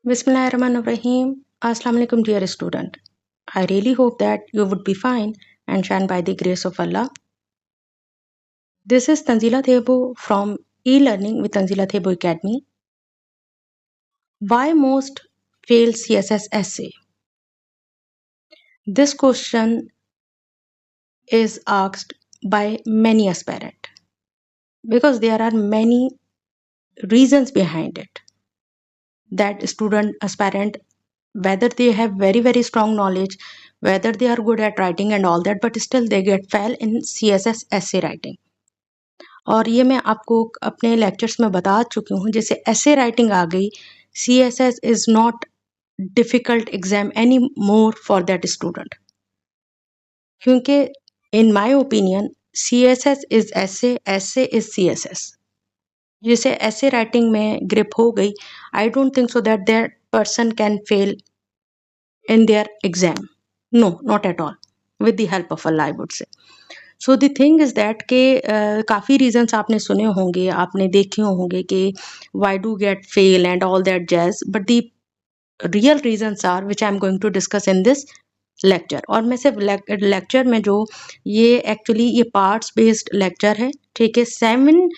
Bismillahirrahmanirrahim. Assalamu alaikum, dear student. I really hope that you would be fine and shine by the grace of Allah. This is Tanzila Thebo from e-learning with Tanzila Thebo Academy. Why most fail CSS essay? This question is asked by many aspirant because there are many reasons behind it that student aspirant, whether they have very strong knowledge, whether they are good at writing and all that, but still they get fail in CSS essay writing. और ये मैं आपको अपने lectures में बता चुकी हूँ, जैसे essay राइटिंग आ गई, CSS is not difficult exam any more for that student, क्योंकि in my opinion CSS is essay, essay is CSS. जैसे essay राइटिंग में ग्रिप हो गई, I don't think so that that person can fail in their exam. No, not at all. With the help of Allah, I would say. So the thing is that के काफ़ी reasons आपने सुने होंगे, आपने देखे होंगे कि why do get fail and all that jazz, but the real reasons are which I am going to discuss in this lecture. और मैं सिर्फ lecture में जो ये actually ये parts based lecture है, ठीक है, 7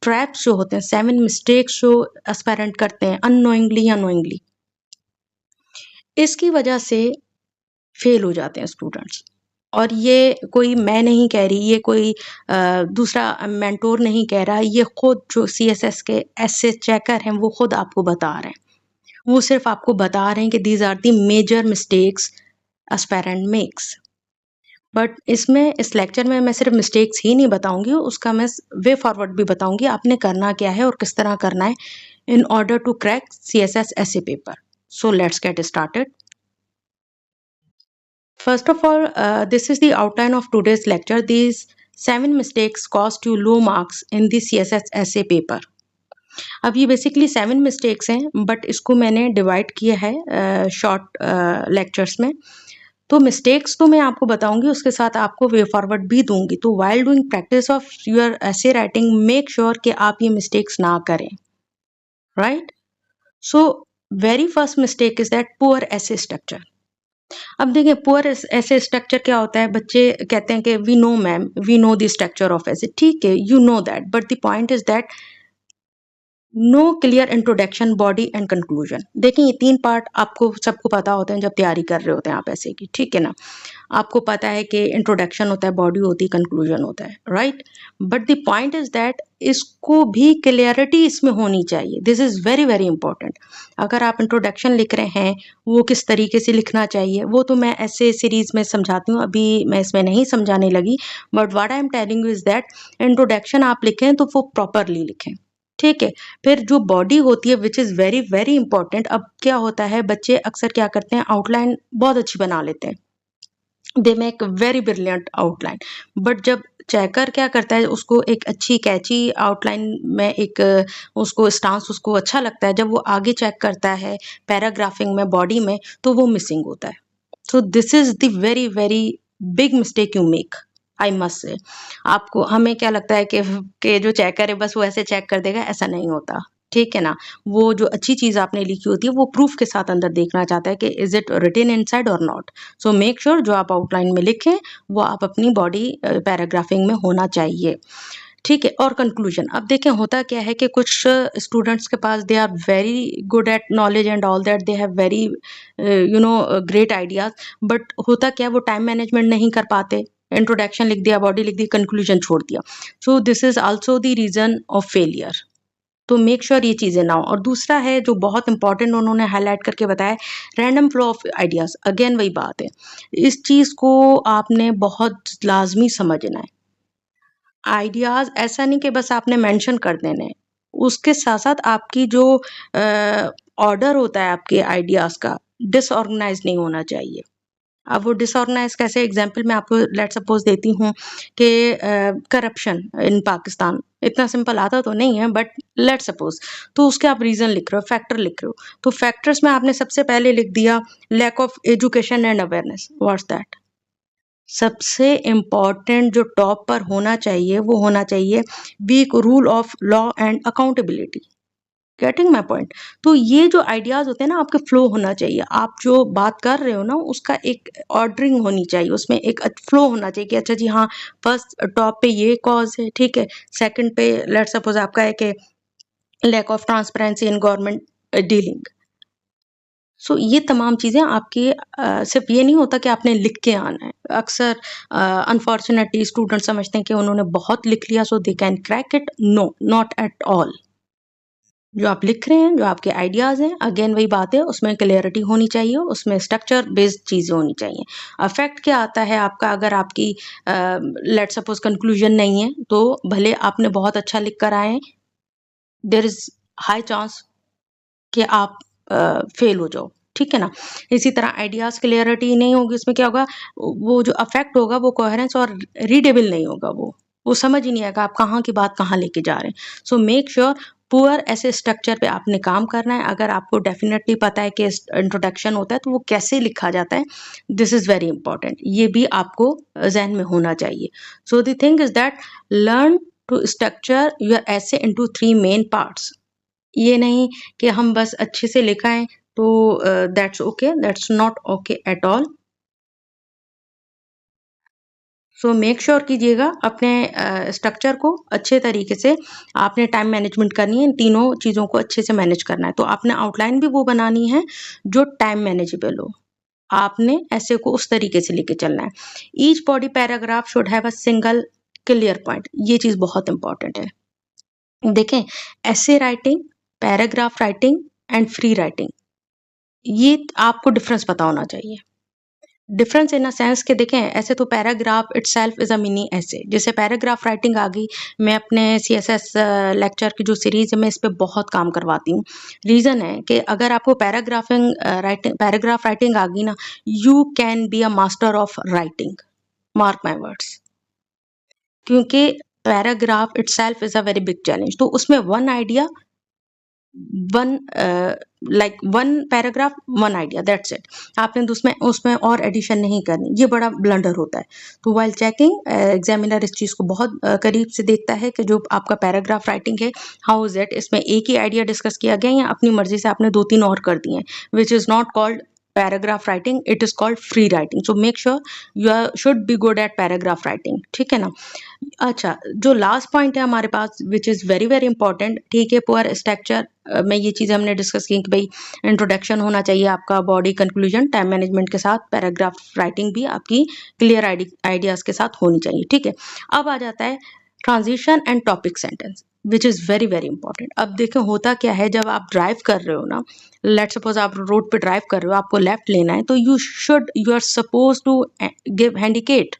traps जो होते हैं, 7 mistakes जो aspirant करते हैं unknowingly या knowingly, इसकी वजह से फेल हो जाते हैं स्टूडेंट्स. और ये कोई मैं नहीं कह रही, ये कोई दूसरा मेंटोर नहीं कह रहा, ये खुद जो CSS के ऐसे चेकर हैं वो खुद आपको बता रहे हैं. वो सिर्फ आपको बता रहे हैं कि these are the major mistakes aspirant makes. But इसमें इस लेक्चर में मैं सिर्फ मिस्टेक्स ही नहीं बताऊंगी, उसका मैं वे फॉरवर्ड भी बताऊंगी आपने करना क्या है और किस तरह करना है in order to crack CSS essay paper. So let's get started. First of all, this is the outline of today's lecture. These 7 mistakes cost you low marks in the CSS essay paper. अब ये basically 7 mistakes हैं, but इसको मैंने divide किया है short lectures में. तो mistakes तो मैं आपको बताऊंगी, उसके साथ आपको वे फॉरवर्ड भी दूंगी. तो while doing practice of your essay writing make sure कि आप ये मिस्टेक्स ना करें, right. So very first mistake is that poor essay structure. अब देखिए पुअर ऐसे स्ट्रक्चर क्या होता है, बच्चे कहते हैं कि we know ma'am, we know the structure of essay, ठीक है, you know that, but the point is that no clear introduction, body and conclusion. देखिए ये 3 पार्ट आपको सबको पता होते हैं जब तैयारी कर रहे होते हैं आप ऐसे की, ठीक है ना. आपको पता है कि इंट्रोडक्शन होता है, बॉडी होती है, कंक्लूजन होता है, right. But the point is that इसको भी क्लियरिटी इसमें होनी चाहिए. This is very important. अगर आप इंट्रोडक्शन लिख रहे हैं, वो किस तरीके से लिखना चाहिए वो तो मैं ऐसे सीरीज में समझाती हूँ, अभी मैं इसमें नहीं समझाने लगी. But what I am telling you is that introduction आप लिखें तो वो प्रॉपरली लिखें, ठीक है. फिर जो बॉडी होती है विच इज़ वेरी इंपॉर्टेंट. अब क्या होता है, बच्चे अक्सर क्या करते हैं, आउटलाइन बहुत अच्छी बना लेते हैं, they make very brilliant outline. But जब चेकर क्या करता है, उसको एक अच्छी कैची आउटलाइन में एक उसको स्टांस उसको अच्छा लगता है, जब वो आगे चेक करता है पैराग्राफिंग में, बॉडी में, तो वो मिसिंग होता है. सो this is the very big mistake you make, I must say. आपको हमें क्या लगता है कि जो चेकर है बस वो ऐसे चेक कर देगा, ऐसा नहीं होता, ठीक है ना. वो जो अच्छी चीज आपने लिखी होती है वो प्रूफ के साथ अंदर देखना चाहता है कि इज इट रिटन इनसाइड और नॉट. सो मेक श्योर जो आप आउटलाइन में लिखें वो आप अपनी बॉडी पैराग्राफिंग में होना चाहिए, ठीक है. और कंक्लूजन, अब देखें होता क्या है कि कुछ स्टूडेंट्स के पास they are very good at knowledge and all that, they have very great ideas, but होता क्या, वो टाइम मैनेजमेंट नहीं कर पाते. इंट्रोडक्शन लिख दिया, बॉडी लिख दी, कंक्लूजन छोड़ दिया. So this is also the reason of failure. तो मेक श्योर ये चीज़ें ना हो. और दूसरा है जो बहुत इंपॉर्टेंट उन्होंने हाईलाइट करके बताया, random flow of ideas. Again वही बात है, इस चीज़ को आपने बहुत लाजमी समझना है. आइडियाज़ ऐसा नहीं कि बस आपने मेंशन कर देने हैं, उसके साथ साथ आपकी जो ऑर्डर होता है आपके आइडियाज़ का, डिसऑर्गेनाइज नहीं होना चाहिए. अब वो डिसऑर्गेनाइज कैसे, एग्जांपल मैं आपको लेट सपोज देती हूँ कि करप्शन इन पाकिस्तान, इतना सिंपल आता तो नहीं है बट लेट सपोज, तो उसके आप रीज़न लिख रहे हो, फैक्टर लिख रहे हो, तो फैक्टर्स में आपने सबसे पहले लिख दिया lack of education and awareness. What's that. सबसे इम्पॉर्टेंट जो टॉप पर होना चाहिए वो होना चाहिए weak rule of law and accountability. Getting my point. तो ये जो आइडियाज होते हैं ना, आपके फ्लो होना चाहिए। आप जो बात कर रहे हो ना, उसका एक ऑर्डरिंग होनी चाहिए, उसमें एक फ्लो होना चाहिए कि अच्छा जी हाँ, फर्स्ट टॉप पे ये कॉज है, ठीक है, सेकंड पे लेट्स सपोज आपका है कि lack of transparency in government dealing. So ये तमाम चीज़ें आपकी सिर्फ ये नहीं होता कि आपने लिख के आना है। अक्सर अनफॉर्चुनेटली स्टूडेंट समझते हैं कि उन्होंने बहुत लिख लिया so they can crack it. No, not at all. जो आप लिख रहे हैं, जो आपके आइडियाज़ हैं, अगेन वही बात है, उसमें क्लैरिटी होनी चाहिए, उसमें स्ट्रक्चर बेस्ड चीज़ें होनी चाहिए। इफ़ेक्ट क्या आता है आपका, अगर आपकी लेट्स सपोज़ कंक्लूजन नहीं है, तो भले आपने बहुत अच्छा लिख कर आए हैं, देयर इज़ हाई चांस कि आप फेल हो जाओ, ठीक है ना? इसी तरह आइडियाज़ क्लैरिटी नहीं होगी, उसमें क्या होगा, वो जो इफ़ेक्ट होगा वो कोहेरेंस और रीडेबल नहीं होगा वो समझ ही नहीं आएगा आप कहाँ की बात कहाँ लेके जा रहे हैं। सो मेक श्योर पुअर ऐसे स्ट्रक्चर पे आपने काम करना है। अगर आपको डेफिनेटली पता है कि इंट्रोडक्शन होता है तो वो कैसे लिखा जाता है, दिस इज़ वेरी इंपॉर्टेंट। ये भी आपको ज़हन में होना चाहिए। So the thing is that learn to structure your essay into 3 main parts. ये नहीं कि हम बस अच्छे से लिख आएँ तो that's okay, that's not okay at all. So make sure कीजिएगा अपने स्ट्रक्चर को अच्छे तरीके से। आपने टाइम मैनेजमेंट करनी है, इन तीनों चीज़ों को अच्छे से मैनेज करना है। तो आपने आउटलाइन भी वो बनानी है जो टाइम मैनेजेबल हो। आपने ऐसे को उस तरीके से लेके चलना है। Each body paragraph should have a single clear point. ये चीज़ बहुत इंपॉर्टेंट है। देखें, ऐसे writing, paragraph writing and free writing, ये आपको डिफरेंस पता होना चाहिए। डिफरेंस इन अ सेंस कि देखें, ऐसे तो paragraph itself is a mini ऐसे। जैसे पैराग्राफ राइटिंग आ गई, मैं अपने सीएसएस लेक्चर की जो सीरीज़ है, मैं इस पे बहुत काम करवाती हूँ। रीज़न है कि अगर आपको पैराग्राफ राइटिंग आ गई ना, you can be a master of writing, mark my words. क्योंकि paragraph itself is a very big challenge. तो उसमें one idea, one like one paragraph, one idea, that's it. आपने तो उसमें उसमें और एडिशन नहीं करनी, ये बड़ा ब्लंडर होता है। तो वाइल चेकिंग, एग्जामिनर इस चीज़ को बहुत करीब से देखता है कि जो आपका पैराग्राफ राइटिंग है, हाउ इज इट, इसमें एक ही आइडिया डिस्कस किया गया या अपनी मर्जी से आपने 2-3 और कर दिए हैं, which is not called paragraph writing, it is called free writing. So make sure you are should be good at paragraph writing, ठीक है ना? अच्छा, जो लास्ट पॉइंट है हमारे पास which is very very important, ठीक है, पुअर स्ट्रक्चर में ये चीज़ें हमने डिस्कस की कि भाई इंट्रोडक्शन होना चाहिए आपका, बॉडी, कंक्लूजन, टाइम मैनेजमेंट के साथ, पैराग्राफ राइटिंग भी आपकी क्लियर आइडियाज़ के साथ होनी चाहिए, ठीक है। अब आ जाता है transition and topic sentence, which is very very important. अब देखें, होता क्या है, जब आप ड्राइव कर रहे हो ना, लेट सपोज आप रोड पे ड्राइव कर रहे हो, आपको लेफ्ट लेना है, तो you are suppose to give indicate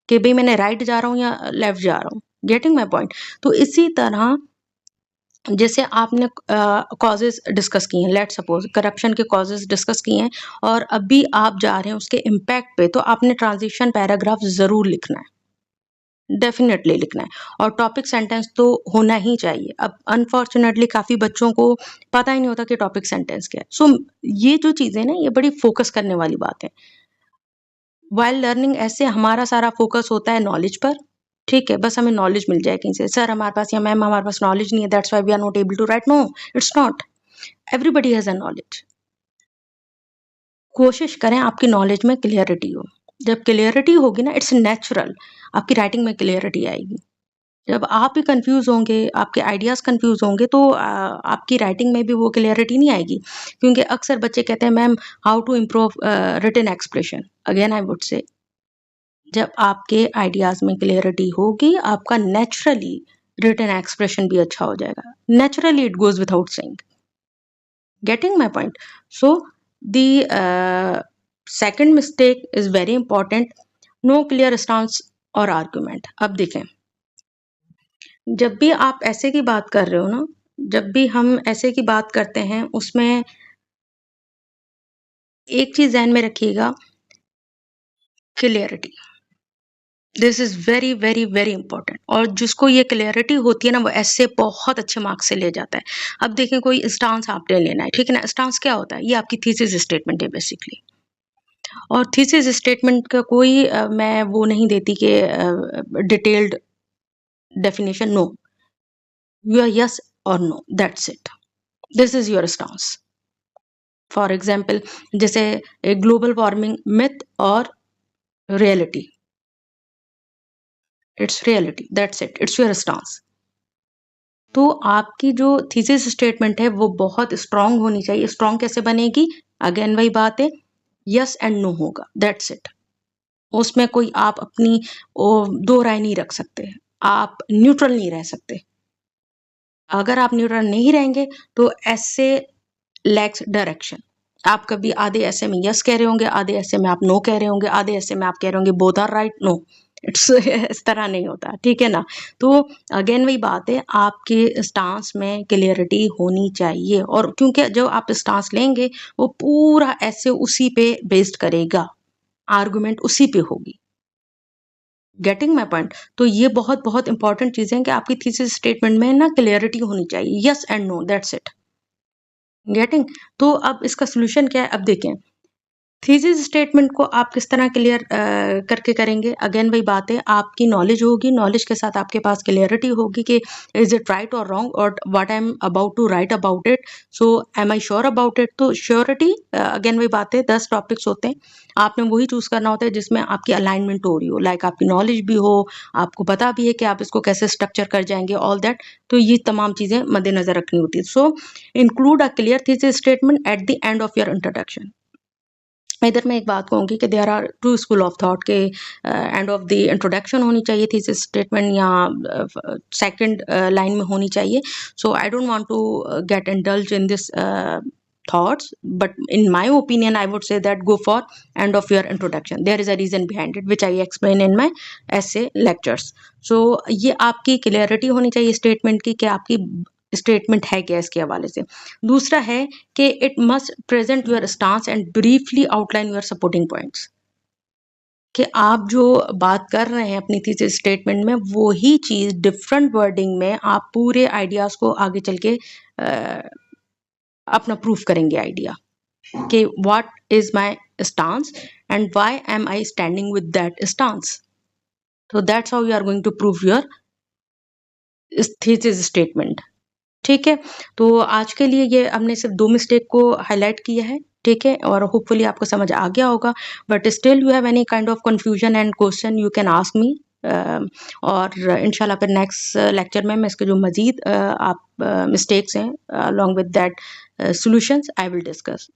कि भाई मैंने राइट जा रहा हूँ या लेफ्ट जा रहा हूँ। Getting my point? तो इसी तरह जैसे आपने कॉजेज डिस्कस किए हैं, लेट सपोज करप्शन के कॉजेज डिस्कस किए हैं, और अभी आप जा रहे हैं उसके इम्पैक्ट पे, तो आपने ट्रांजिशन पैराग्राफ ज़रूर लिखना है, डेफिनेटली लिखना है। और टॉपिक सेंटेंस तो होना ही चाहिए। अब अनफॉर्चुनेटली काफ़ी बच्चों को पता ही नहीं होता कि टॉपिक सेंटेंस क्या है। सो ये जो चीज़ें ना, ये बड़ी फोकस करने वाली बात है। व्हाइल लर्निंग ऐसे हमारा सारा फोकस होता है नॉलेज पर, ठीक है, बस हमें नॉलेज मिल जाए कहीं से, सर हमारे पास या मैम हमारे पास नॉलेज नहीं है, that's why we are not able to write. No, it's not, everybody has a knowledge. कोशिश करें आपकी नॉलेज में क्लियरिटी हो। जब क्लियरिटी होगी ना, इट्स नेचुरल, आपकी राइटिंग में क्लियरिटी आएगी। जब आप ही कंफ्यूज होंगे, आपके आइडियाज कंफ्यूज होंगे, तो आपकी राइटिंग में भी वो क्लियरिटी नहीं आएगी। क्योंकि अक्सर बच्चे कहते हैं ma'am how to improve written expression. Again I would say, जब आपके आइडियाज में क्लियरिटी होगी, आपका नेचुरली रिटन एक्सप्रेशन भी अच्छा हो जाएगा। Naturally, it goes without saying. Getting my point? So the second mistake is very important, no clear stance और आर्गुमेंट। अब देखें, जब भी आप ऐसे की बात कर रहे हो ना, जब भी हम ऐसे की बात करते हैं, उसमें एक चीज ध्यान में रखिएगा, clarity. This is very very very important. और जिसको ये क्लियरिटी होती है ना, वो ऐसे बहुत अच्छे मार्क्स से ले जाता है। अब देखें, कोई स्टांस आपने लेना है, ठीक है ना? स्टांस क्या होता है? ये आपकी थीसिस स्टेटमेंट है बेसिकली। और थीसिस स्टेटमेंट का कोई मैं वो नहीं देती कि detailed definition, no, you are yes और no, that's it. This is your stance. For example, जैसे ग्लोबल वार्मिंग मिथ और reality. It's reality, that's it, it's your stance. तो आपकी जो थीसिस स्टेटमेंट है वो बहुत स्ट्रांग होनी चाहिए. स्ट्रांग कैसे बनेगी? अगेन वही बात है, यस एंड नो होगा, दैट्स इट. उसमें कोई आप अपनी दो राय नहीं रख सकते, आप न्यूट्रल नहीं रह सकते. अगर आप न्यूट्रल नहीं रहेंगे तो ऐसे लैक्स डायरेक्शन. आप कभी आधे ऐसे में यस कह रहे होंगे, आधे ऐसे में आप नो कह रहे होंगे, आधे ऐसे में आप कह रहे होंगे both are right. No, it's इस तरह नहीं होता, ठीक है ना. तो अगेन वही बात है, आपके स्टांस में क्लियरिटी होनी चाहिए. और क्योंकि जो आप स्टांस लेंगे वो पूरा ऐसे उसी पे बेस्ड करेगा, आर्गुमेंट उसी पे होगी. Getting my point? तो ये बहुत बहुत इंपॉर्टेंट चीजें हैं कि आपकी थीसिस स्टेटमेंट में ना क्लियरिटी होनी चाहिए, yes and no, that's it. Getting? तो अब इसका सोल्यूशन क्या है, अब देखें. थीसिस स्टेटमेंट को आप किस तरह क्लियर करके करेंगे? अगेन वही बात है, आपकी नॉलेज होगी, नॉलेज के साथ आपके पास क्लियरिटी होगी कि इज इट राइट और रॉन्ग, और what I am about to write about it. So am I sure about it. तो श्योरिटी, अगेन वही बात है, 10 टॉपिक्स होते हैं, आपने वही चूज करना होता है जिसमें आपकी अलाइनमेंट हो रही हो, लाइक आपकी नॉलेज भी हो, आपको पता भी है कि आप इसको कैसे स्ट्रक्चर कर जाएंगे, ऑल दैट. तो ये तमाम चीजें मद्देनजर रखनी होती है. So include a clear thesis statement at the end of your introduction. इधर मैं एक बात कहूँगी कि there are two school of thought के एंड ऑफ द इंट्रोडक्शन होनी चाहिए थीसिस स्टेटमेंट, या सेकंड लाइन में होनी चाहिए. So I don't want to get indulge in this thoughts, but in my opinion I would say that go for end of your introduction. There is a reason behind it which I explain in my essay lectures. So ये आपकी clarity होनी चाहिए statement की कि आपकी statement है क्या इसके हवाले से. दूसरा है कि it must present your stance and briefly outline your supporting points. कि आप जो बात कर रहे हैं अपनी थीसिस स्टेटमेंट में, वो ही चीज डिफरेंट वर्डिंग में आप पूरे आइडियाज को आगे चल के अपना प्रूफ करेंगे आइडिया कि what is my stance and why am I standing with that stance. तो that's how you are going to prove your thesis statement. ठीक है. तो आज के लिए ये हमने सिर्फ 2 मिस्टेक को हाइलाइट किया है, ठीक है, और होपफुली आपको समझ आ गया होगा. But still you have any kind of confusion and question, you can ask me. और इंशाल्लाह फिर नेक्स्ट लेक्चर में मैं इसके जो मजीद आप मिस्टेक्स हैं along with that solutions I will discuss.